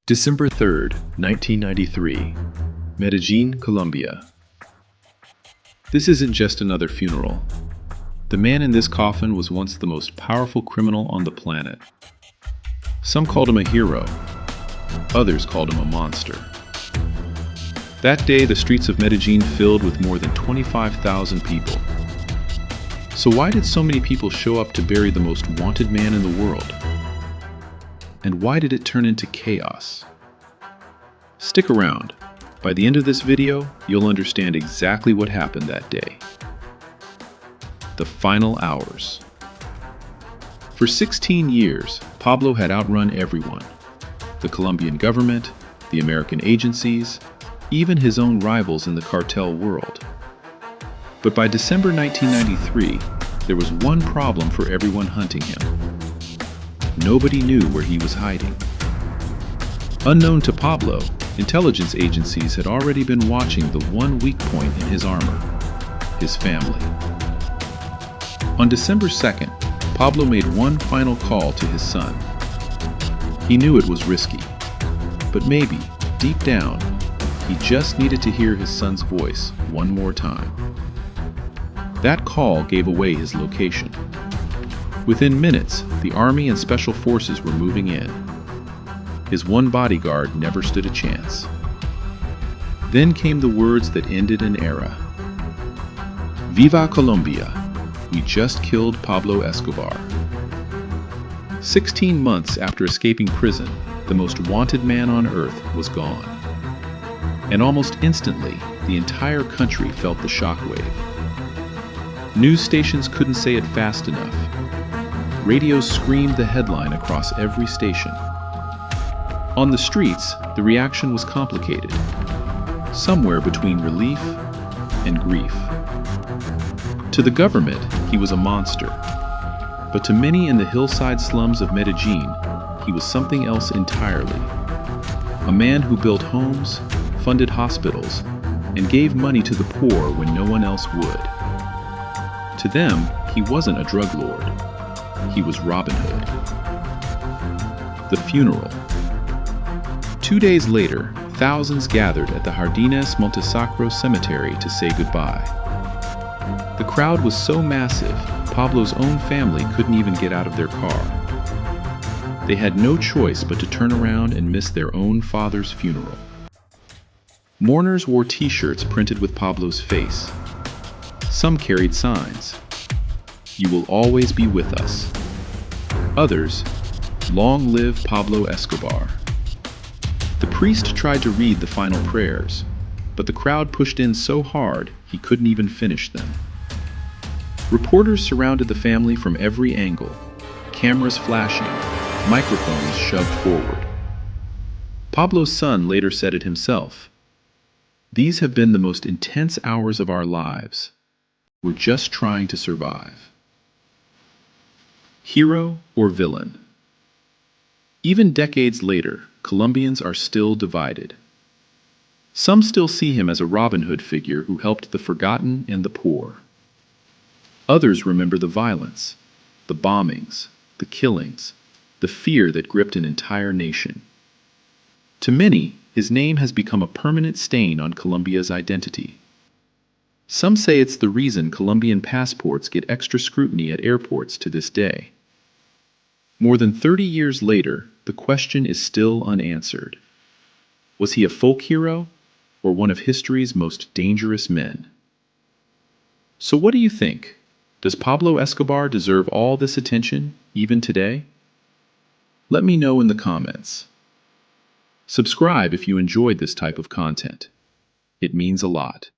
December 3rd, 1993, Medellin, Colombia. This isn't just another funeral. The man in this coffin was once the most powerful criminal on the planet. Some called him a hero, others called him a monster. That day, the streets of Medellin filled with more than 25,000 people. So why did so many people show up to bury the most wanted man in the world? And why did it turn into chaos? Stick around. By the end of this video, you'll understand exactly what happened that day. The final hours. For 16 years, Pablo had outrun everyone. The Colombian government, the American agencies, even his own rivals in the cartel world. But by December 1993, there was one problem for everyone hunting him. Nobody knew where he was hiding. Unknown to Pablo, intelligence agencies had already been watching the one weak point in his armor: his family. On December 2nd, Pablo made one final call to his son. He knew it was risky, but maybe, deep down, he just needed to hear his son's voice one more time. That call gave away his location. Within minutes, the army and special forces were moving in. His one bodyguard never stood a chance. Then came the words that ended an era. Viva Colombia! We just killed Pablo Escobar. 16 months after escaping prison, the most wanted man on earth was gone. And almost instantly, the entire country felt the shockwave. News stations couldn't say it fast enough. Radios screamed the headline across every station. On the streets, the reaction was complicated, somewhere between relief and grief. To the government, he was a monster. But to many in the hillside slums of Medellin, he was something else entirely. A man who built homes, funded hospitals, and gave money to the poor when no one else would. To them, he wasn't a drug lord. He was Robin Hood. The funeral. 2 days later, thousands gathered at the Jardines Montesacro cemetery to say goodbye. The crowd was so massive, Pablo's own family couldn't even get out of their car. They had no choice but to turn around and miss their own father's funeral. Mourners wore t-shirts printed with Pablo's face. Some carried signs. "You will always be with us." Others, "Long live Pablo Escobar." The priest tried to read the final prayers, but the crowd pushed in so hard he couldn't even finish them. Reporters surrounded the family from every angle, cameras flashing, microphones shoved forward. Pablo's son later said it himself. "These have been the most intense hours of our lives. We're just trying to survive." Hero or villain? Even decades later, Colombians are still divided. Some still see him as a Robin Hood figure who helped the forgotten and the poor. Others remember the violence, the bombings, the killings, the fear that gripped an entire nation. To many, his name has become a permanent stain on Colombia's identity. Some say it's the reason Colombian passports get extra scrutiny at airports to this day. More than 30 years later, the question is still unanswered. Was he a folk hero or one of history's most dangerous men? So what do you think? Does Pablo Escobar deserve all this attention, even today? Let me know in the comments. Subscribe if you enjoyed this type of content. It means a lot.